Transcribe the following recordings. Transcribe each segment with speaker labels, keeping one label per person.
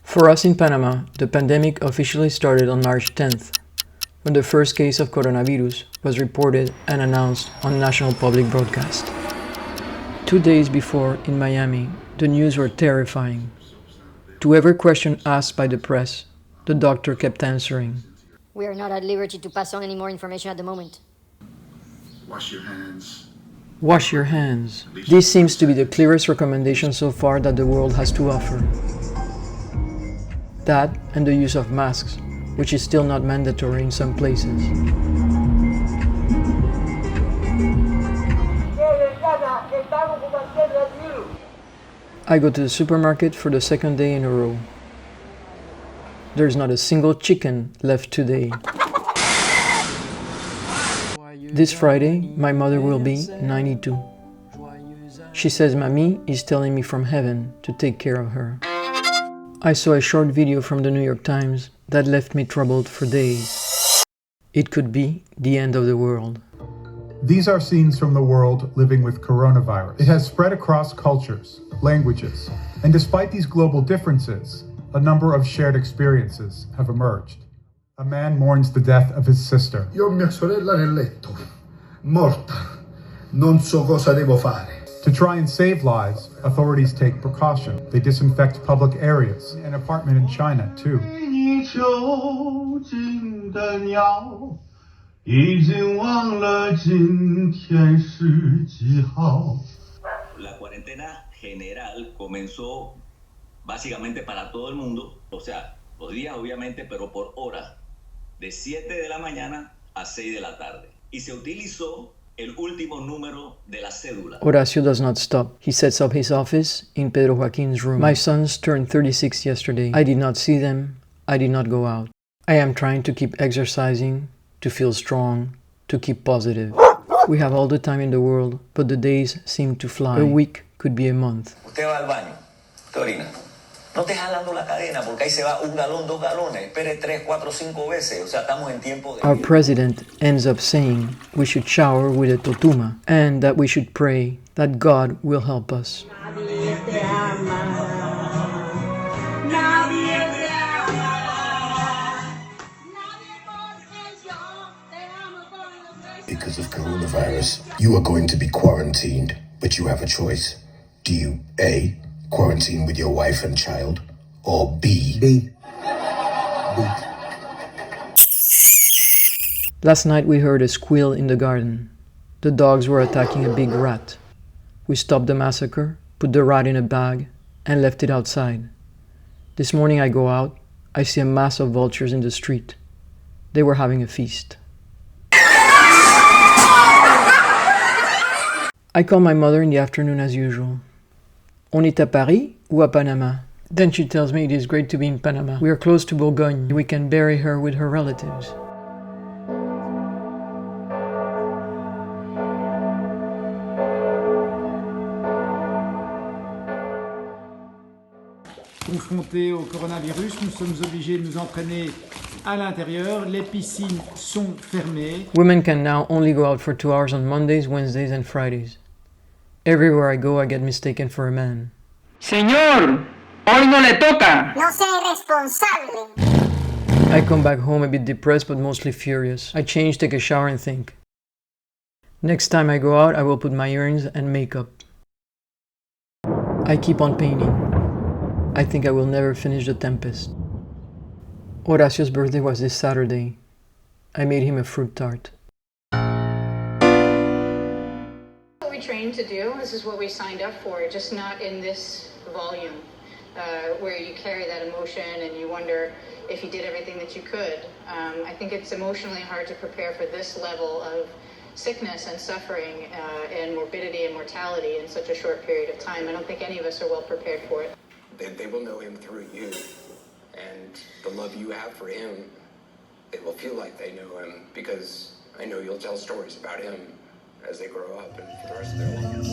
Speaker 1: For us in Panama, the pandemic officially started on March 10th, when the first case of coronavirus was reported and announced on national public broadcast. 2 days before, in Miami, the news were terrifying. To every question asked by the press, the doctor kept answering,
Speaker 2: "We are not at liberty to pass on any more information at the moment.
Speaker 3: Wash your hands.
Speaker 1: Wash your hands." This seems to be the clearest recommendation so far that the world has to offer. That and the use of masks, which is still not mandatory in some places. I go to the supermarket for the second day in a row. There's not a single chicken left today. This Friday, my mother will be 92. She says Mami is telling me from heaven to take care of her. I saw a short video from the New York Times that left me troubled for days. It could be the end of the world.
Speaker 4: These are scenes from the world living with coronavirus. It has spread across cultures, languages, and despite these global differences, a number of shared experiences have emerged. A man mourns the death of his sister.
Speaker 3: Io ho mia sorella nel letto, morta. Non so cosa devo fare.
Speaker 4: To try and save lives, authorities take precaution. They disinfect public areas. An apartment in China, too.
Speaker 5: La cuarentena general comenzó básicamente para todo el mundo, o sea, los días obviamente, pero por hora, de 7 de la mañana a 6 de la tarde. Y se utilizó el último número de la cédula.
Speaker 1: Horacio does not stop. He sets up his office in Pedro Joaquin's room. My sons turned 36 yesterday. I did not see them. I did not go out. I am trying to keep exercising, to feel strong, to keep positive. We have all the time in the world, but the days seem to fly. A week could be a month.
Speaker 6: Usted va al baño, usted orina. No esté jalando la cadena porque ahí se va 1 galón, 2 galones. Espere 3, 4, 5 veces. O sea, estamos en tiempo de...
Speaker 1: Our president ends up saying we should shower with a totuma and that we should pray that God will help us.
Speaker 7: Because of coronavirus, you are going to be quarantined, but you have a choice. Do you A, quarantine with your wife and child, or B.
Speaker 1: Last night we heard a squeal in the garden. The dogs were attacking a big rat. We stopped the massacre, put the rat in a bag, and left it outside. This morning I go out, I see a mass of vultures in the street. They were having a feast. I call my mother in the afternoon as usual. On est à Paris ou à Panama? Then she tells me it is great to be in Panama. We are close to Bourgogne. We can bury her with her relatives.
Speaker 8: Confrontés au coronavirus, nous sommes obligés de nous entraîner à l'intérieur. Les piscines sont fermées.
Speaker 1: Women can now only go out for 2 hours on Mondays, Wednesdays, and Fridays. Everywhere I go, I get mistaken for a man.
Speaker 9: Señor, hoy no le toca.
Speaker 2: No sea irresponsable.
Speaker 1: I come back home a bit depressed but mostly furious. I change, take a shower and think. Next time I go out, I will put my earrings and makeup. I keep on painting. I think I will never finish The Tempest. Horacio's birthday was this Saturday. I made him a fruit tart.
Speaker 10: What we trained to do, this is what we signed up for, just not in this volume, where you carry that emotion and you wonder if you did everything that you could. I think it's emotionally hard to prepare for this level of sickness and suffering and morbidity and mortality in such a short period of time. I don't think any of us are well prepared for it.
Speaker 11: They will know him through you, and the love you have for him, it will feel like they know him, because I know you'll tell stories about him as they grow up and for the rest of their life.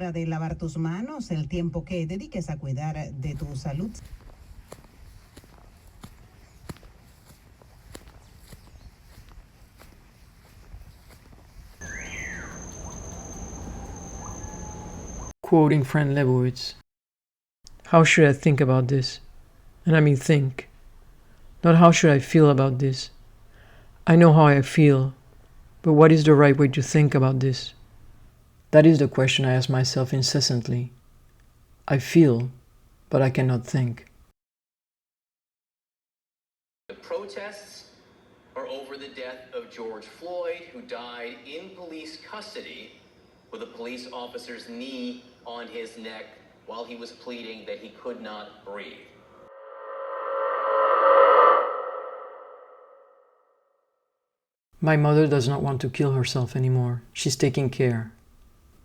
Speaker 12: hora de lavar tus manos, el tiempo que dediques a cuidar de tu salud.
Speaker 1: Quoting friend Lebowitz, how should I think about this? And I mean think. Not how should I feel about this. I know how I feel, but what is the right way to think about this? That is the question I ask myself incessantly. I feel, but I cannot think.
Speaker 13: The protests are over the death of George Floyd, who died in police custody with a police officer's knee on his neck while he was pleading that he could not breathe.
Speaker 1: My mother does not want to kill herself anymore. She's taking care.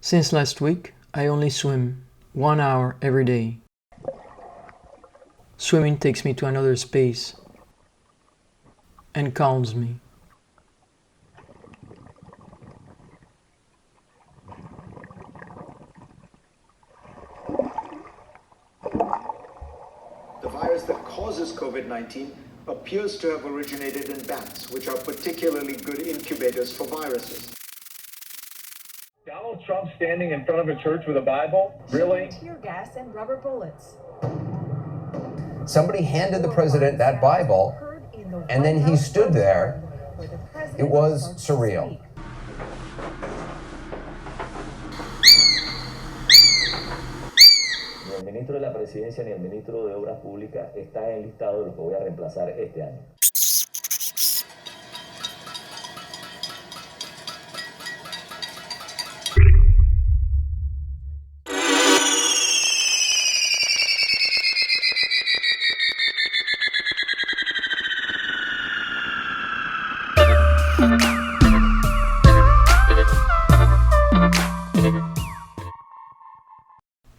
Speaker 1: Since last week, I only swim 1 hour every day. Swimming takes me to another space and calms me.
Speaker 14: The virus that causes COVID-19 appears to have originated in bats, which are particularly good incubators for viruses.
Speaker 15: Donald Trump standing in front of a church with a Bible? Really?
Speaker 16: Tear gas and rubber bullets.
Speaker 17: Somebody handed the president that Bible, and then he stood there. It was surreal.
Speaker 18: Ni el ministro de la Presidencia ni el ministro de Obras Públicas está en el listado de los que voy a reemplazar este año.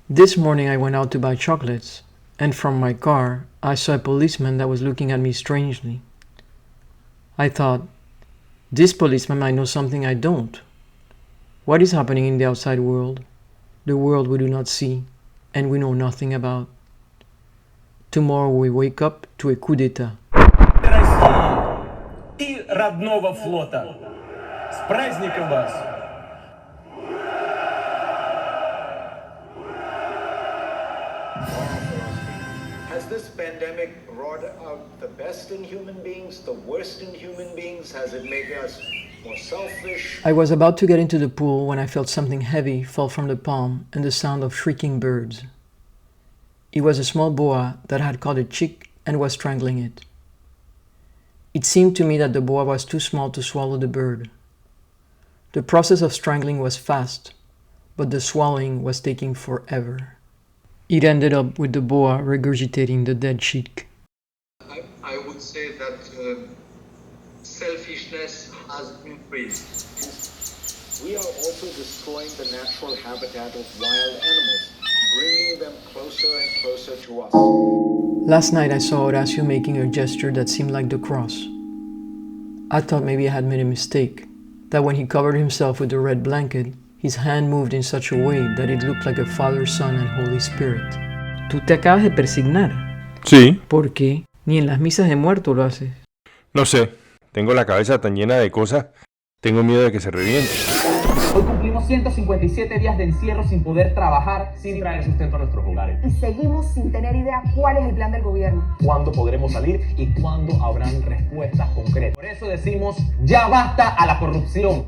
Speaker 1: This morning I went out to buy chocolates, and from my car I saw a policeman that was looking at me strangely. I thought, this policeman might know something I don't. What is happening in the outside world? The world we do not see, and we know nothing about. Tomorrow we wake up to a coup d'etat.
Speaker 15: И родного флота. С праздником вас!
Speaker 14: Has this pandemic brought out the best in human beings, the worst in human beings? Has it made us more selfish?
Speaker 1: I was about to get into the pool when I felt something heavy fall from the palm and the sound of shrieking birds. It was a small boa that had caught a chick and was strangling it. It seemed to me that the boa was too small to swallow the bird. The process of strangling was fast, but the swallowing was taking forever. It ended up with the boa regurgitating the dead chick.
Speaker 19: I would say that selfishness has increased.
Speaker 14: We are also destroying the natural habitat of wild animals, bringing them closer and closer to us.
Speaker 1: Last night I saw Horacio making a gesture that seemed like the cross. I thought maybe I had made a mistake, that when he covered himself with the red blanket, his hand moved in such a way that it looked like a Father, Son, and Holy Spirit. ¿Tú te acabas de persignar?
Speaker 20: Sí.
Speaker 1: ¿Por qué? Ni en las misas de muerto lo haces.
Speaker 20: No sé, tengo la cabeza tan llena de cosas, tengo miedo de que se reviente.
Speaker 21: Hoy cumplimos 157 días de encierro sin poder trabajar, sin traer sustento a nuestros hogares.
Speaker 16: Y seguimos sin tener idea cuál es el plan del gobierno.
Speaker 21: ¿Cuándo podremos salir y cuándo habrán respuestas concretas? Por eso decimos, ya basta a la corrupción.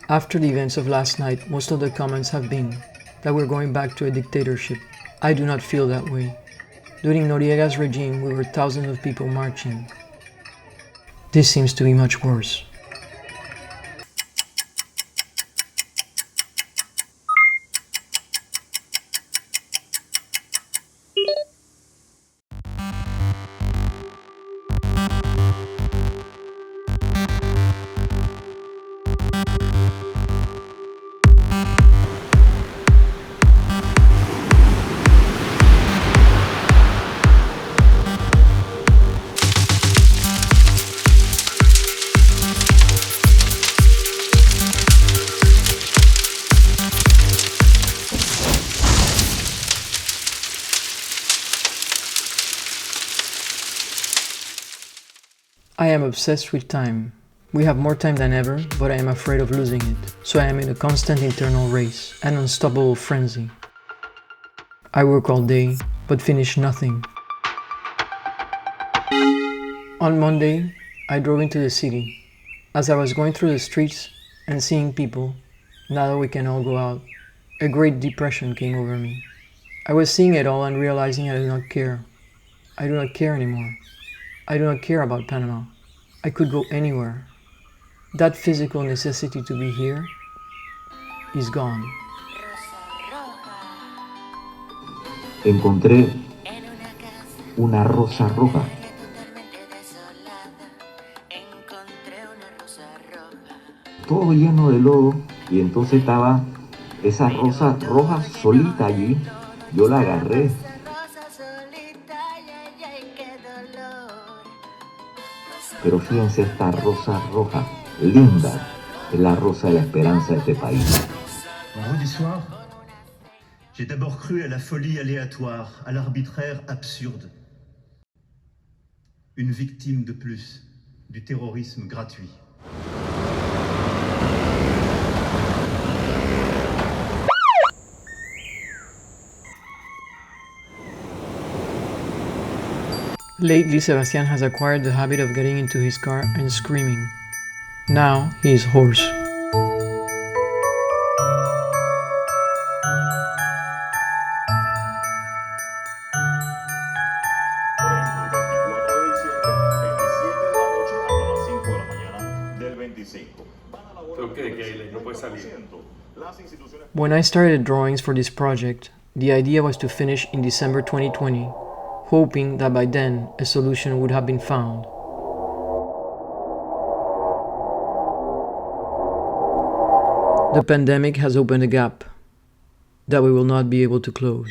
Speaker 1: After the events of last night, most of the comments have been that we're going back to a dictatorship. I do not feel that way. During Noriega's regime, we were thousands of people marching. This seems to be much worse. I am obsessed with time. We have more time than ever, but I am afraid of losing it. So I am in a constant internal race, an unstoppable frenzy. I work all day, but finish nothing. On Monday, I drove into the city. As I was going through the streets and seeing people, now that we can all go out, a great depression came over me. I was seeing it all and realizing I do not care. I do not care anymore. I do not care about Panama. I could go anywhere. That physical necessity to be here is gone.
Speaker 3: Encontré una rosa roja. Todo lleno de lodo, y entonces estaba esa rosa roja solita allí. Yo la agarré. Pero fíjense esta rosa roja, linda, es la rosa de la esperanza de este país.
Speaker 22: Vendredi soir, j'ai d'abord cru à la folie aléatoire, à l'arbitraire absurde. Une victime de plus du terrorisme gratuit.
Speaker 1: Lately, Sebastian has acquired the habit of getting into his car and screaming. Now he is hoarse. When I started drawings for this project, the idea was to finish in December 2020, hoping that by then a solution would have been found. The pandemic has opened a gap that we will not be able to close.